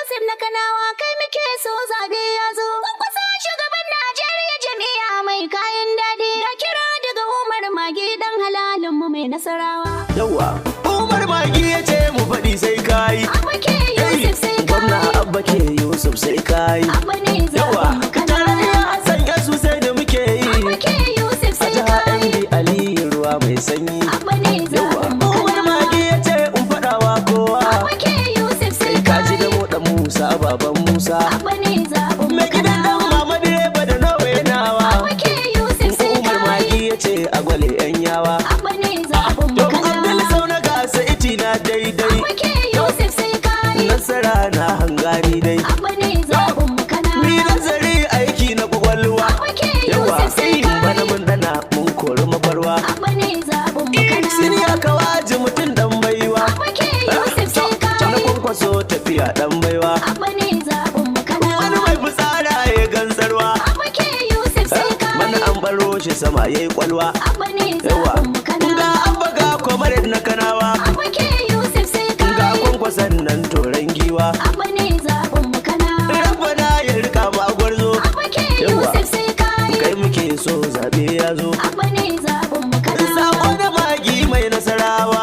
Yusuf na Kanawa kai muke so zabe ya zo. Kwankwasa shugaban Najeriya jami'a mai kayan daɗi. Da kira daga Umar Magi dan halalin mu mai nasarawa. Yawa, Umar Magi ya ce mu faɗi sai kai. Abba ke Yusuf sai kai. Gwamna Abba ke Yusuf sai kai. Abba ne Yawa, zaɓen mu Kanawa. tarayya Hassan Yasu sai da muke yi. Abba ke Yusuf A sai jiha kai. MD Aliyu ruwa mai sanyi. Abba ne Yawa, zaɓen mu Umar Kanawa. Magi ya ce in faɗawa kowa. Abba ke Yusuf sai Kai kaji kai. da moɗan Musa baban Musa. Abba ne zaɓen mu Mai gidan dan Kanawa. mama direba da nawa nawa. Abba ke Yusuf sai Umar Magi kai. ya ce a gwale 'yan yawa. Abba ne zaɓen mu Don Abdul Kanawa. sau na gasa iti na daidai. Abba ke Yusuf sai kai. Nasara na hangani dai. Abba ne zaɓen mu Kanawa. Ni nazari aiki na kwakwalwa. Abba ke Yawa, Yusuf sai bana kai. mun dana mun kori makwarwa. Abba ne zaɓen mu Sin Kanawa. ya kawaji mutum dan baiwa. Abba ke Yusuf sai Na kai. kwankwaso tafiya dan baiwa. Abba ne zaɓen mu Wani Kanawa. mai fitsara ya gansarwa. Abba ke Yusuf sai Bana kai. an baro shi sama yayi kwalwa. Abba ne Yawa, zaɓen mu ga Kanawa. abba ga kwamarin na kanawa. Abba ke Yusuf sai Ga kai. kwankwason nan toren giwa. Abba ne zaɓen mu Kanawa. Rabbana ya rika mu a gwarzo. Abba ke Yawa. Yusuf sai kai. Kai muke so zabe ya zo. Abba ne zaɓen mu Kanawa. Sako da Magi mai nasarawa.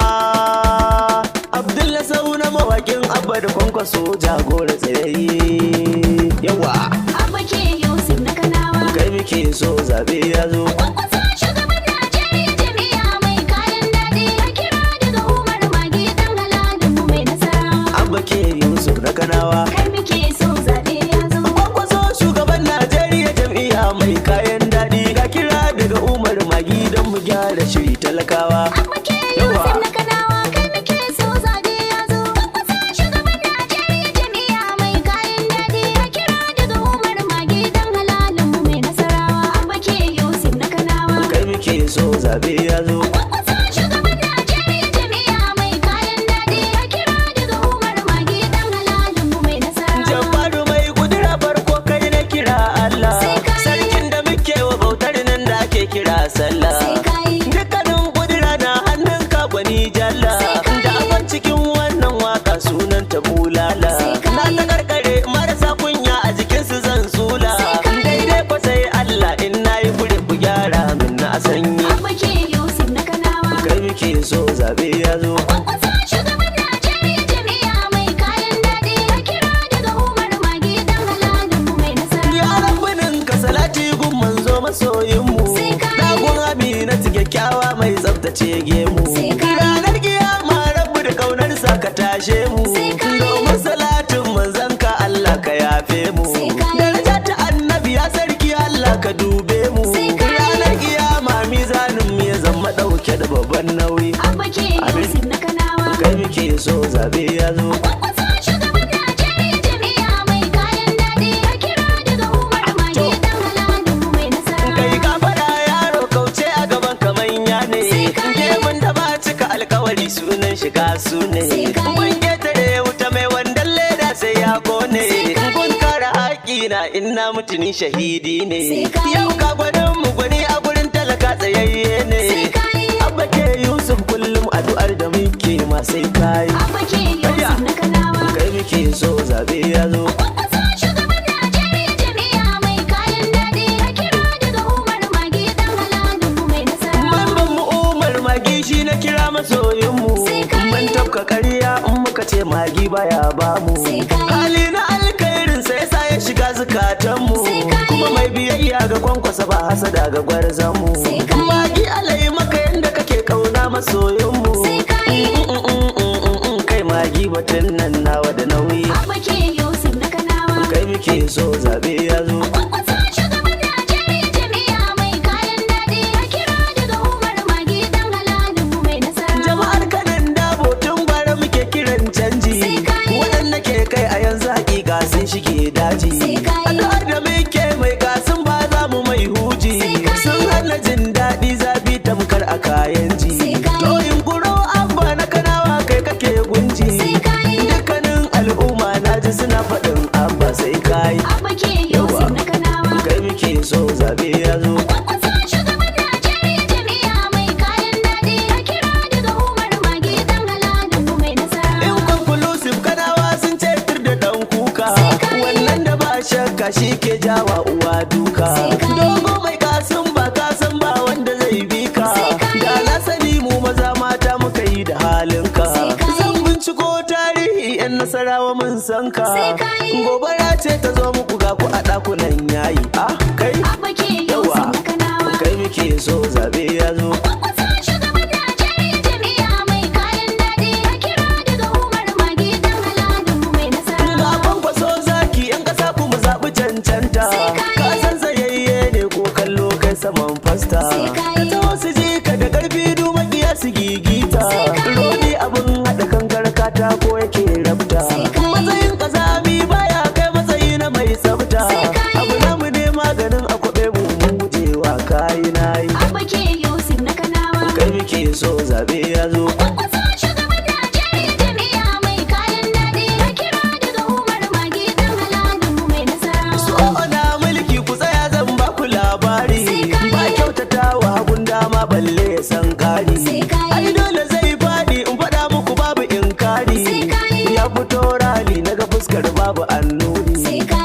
Abdulla sau na mawakin abba da kwankwaso jagora tsayayye. Yawa, Abba ke Yusuf na Kanawa. kai muke so zabe ya zo. Kwankwasa shugaban Najeriya jami'a mai kayan daɗi. Ya kira daga Umar Magi dan halalin mu mai nasarawa. Abba ke Yusuf na kanawa. Kai muke so zaɓe ya zo. Kwankwaso shugaban Najeriya jam'iyya mai kayan daɗi. Ga kira daga Umar Magi don mu gyara shiri talakawa. Abba ke Yusuf na Kanawa. Kai muke so zaɓe ya zo. Kwankwasa shugaban Najeriya jami'a mai kayan daɗi. Ya kira daga Umar Magi dan halalin mu mai nasarawa. Abba ke Yusuf na Kanawa. Kai muke so zabe ya zo. Kwankwasa shugaban Najeriya jami'a mai kayan daɗi. Ya kira daga Umar Magi dan halalin mu mai nasarawa. Jabaru mai kudura farko kai na kira Allah. Sai kai. Sarkin da muke wa bautar nan da ake kira sallah. Sai kai. Dukkanin kudura na hannun ka gwani jalla. Sai kai. Da abin cikin wannan waka sunan ta bulala. Sai kai. Na ta karkare marasa kunya a jikinsu zan sula. Sai kai. Daidai fa sai Allah in nayi kure ku gyara min na sanyi. Abba ke Yusuf na Kanawa. Kai muke so zabe ya zo. Kwankwasa shugaban Najeriya jami'a mai kayan daɗi. Ya kira daga Umar Magi dan halalin mu mai nasarawa. Ya rabbinin ka salati gun manzo masoyinmu. Sai kai. Dagun Aminatu kyakkyawa mai tsaftace gemu. Sai kai. Ranar kiyama rabbu da kaunarsa ka tashe mu. Sai kai. Domin salatin manzanka Allah ka yafe mu. Sai kai. Daraja ta annabi ya sarki Allah ka dube mu. Sai kai. Ranar kiyama mizanin mu ya zama ɗauke da babban nauyi. Abba ke Yusuf na Kanawa. Kai muke so zabe ya zo. Kwankwasa shugaban Najeriya jami'a mai kayan daɗi. Ya kira daga Umar Magi dan halalin mu mai nasarawa. Kai ka fada yaro kauce a gaban ka manya ne. Sai kai. Gemun da ba cika alkawari sunan shiga su ne. Sai kai. Kun ketare wuta mai wandan leda sai ya kone. Sai kai. Kun kare haƙi na inna mutuni shahidi ne. Sai kai. Yau ka gwanin mu gwani a gurin talaka tsayayye ne. Sai kai. Abba ke Yusuf kullum addu'ar da muke ma sai kai. Abba ke Yusuf na Kanawa. Kai muke so zabe ya zo. Kwankwasa shugaban Najeriya jami'a mai kayan daɗi. Ya kira daga Umar Magi dan halalin mu mai nasarawa. Mamban mu Umar Magi shi na kira masoyin mu. Sai kai. Mun tafka ƙarya in muka ce Magi baya ba mu. Sai kai. Hali na alkhairin sai sa ya shiga zukatan mu. Sai kai. Kuma mai biyayya ga kwankwasa ba hasada ga gwarzan mu. Sai kai. Magi alai maka yanda kake kauna masoyin mu. Sai kai. Kai Magi batun nan nawa da nauyi. Abba ke Yusuf na Kanawa. Kai muke so zabe ya zo. Kwankwasa shugaban Najeriya jami'a mai kayan daɗi. Ya kira daga Umar Magi dan halalin mu mai nasarawa. Jama'ar kanan dabo tun gwara muke kiran canji. Sai kai. Waɗanda ke kai a yanzu hakika sun shige daji. Sai kai. Addu'ar da muke mai gasun ba za mu mai huji. Sai kai. Sun hana jin daɗi zafi tamkar a kayan ji. Sai kai. To in kuro abba na kanawa kai kake gunji. Sai kai. Dukkanin al'umma na ji suna faɗin abba sai kai. Abba ke Yusuf na Kanawa. Kai muke so zabe ya zo. Kwankwasa shugaban Najeriya jami'a mai kayan daɗi. Ya kira daga Umar Magi dan halalin mu mai nasarawa. In conclusive kanawa sun ce tur da ɗan kuka. haka shi ke jawa uwa duka. Dogo mai kasan ba wanda zai bi ka. Da na sani mu maza mata muka yi da halinka. Zan binciko tarihi 'yan Nasarawa mun san ka. Gobara ce ta zo muku ga ku a ɗakunan yayi. Ah kai yawa kai muke so zabe ya zo. Cancanta ka san sayayye ne ko kallo kai saman fasta. Ka ta wasu jika da karfi dumakiya su gigita. Rodi abin haɗa kankar katako yake rabta. Matsayin kazami baya kai matsayi na mai tsafta. Abu namu ne maganin akwabe mu mun gujewa kayi nayi. Kai muke so zabe ya zo. Balle ya san kari ai dole zai faɗi in faɗa muku babu inkari. Ya fito rali naga fuskar babu annuri.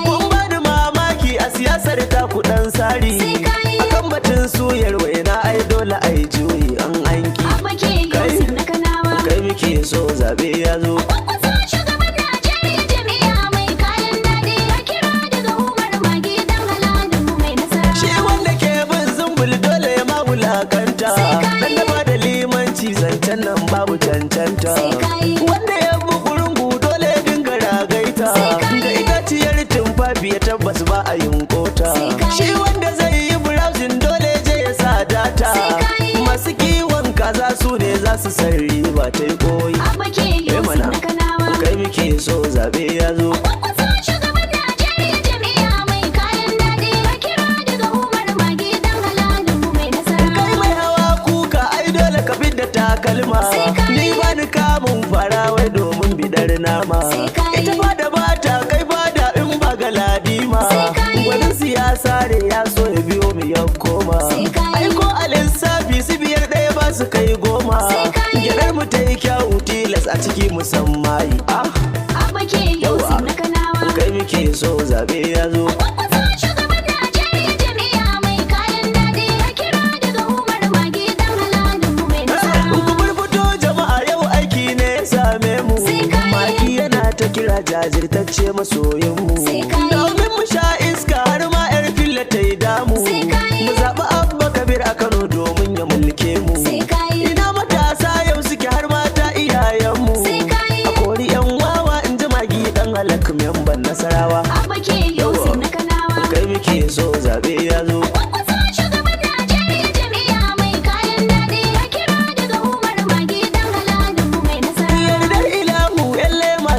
Kun bani mamaki a siyasar ta kuɗan sari. Akan batun suyar waina ai dole ai juyi an anki. Kai muke so zabe ya zo. Dan da ba da limanci zancen nan babu cancanta. Wanda ya bi kurungu dole ya dinga ragaita. Da itaciyar tumfafi ya tabbas ba a yin kota. Shi wanda zai yi browsing dole je ya sa data. Masu kiwon kaza su ne za su sarri ba ta yi koyi. Kai muke so zabe ya zo. Takalma ni ba ni kamun fara wai domin bidar nama. Ita ba da bata kai ba da in ba ga ladima. Gwanin siyasa ne ya so ya biyo mu ya koma. Aiko a lissafi su biyar ɗaya ba su kai goma. Gyaɗar mu ta yi kyawu tilas a ciki musamman. Yawa kai muke so zabe ya zo. Kira jajirtacce masoyinmu domin mu sha iska har ma 'yar filla ta yi damu. Mu zaɓi Abba Kabir a Kano domin ya mulke mu. Ina matasa yau suke har mata iyayenmu. A kori 'yan wawa in ji magi dan halak memban Nasarawa. Kai muke so zabe ya zo.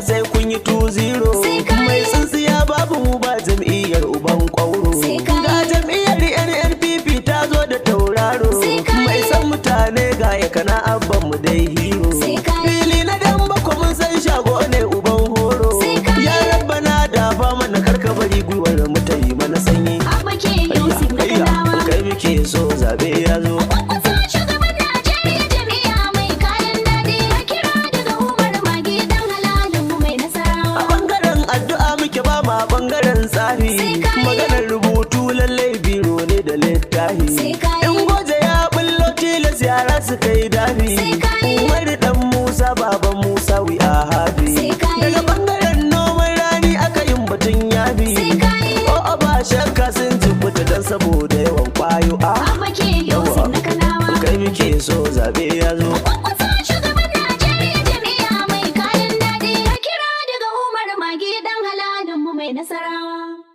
Sai kun yi 2-0 mai tsintsiya babu mu ba jam'iyyar uban kwauro. Ga jam'iyyar NNPP ta zo da tauraro. Mai san mutane ga ya kana abban mu dai hero. Fili na dan bako mun san shago ne uban horo. Ya rabbana da ba mana karka bari gwiwar mu ta yi mana sanyi. Kai muke so zabe ya zo. Bangaren tsari maganar rubutu lallai biro ne da littafi. In goje ya bullo tilas yara su kai dafi. Umar dan Musa baban Musa wi a hafi. Daga bangaren noman rani aka yin batun yafi. O ba shakka sun jibuta dan saboda yawan kwayo. Kai muke so zabe ya zo. Nasarawa.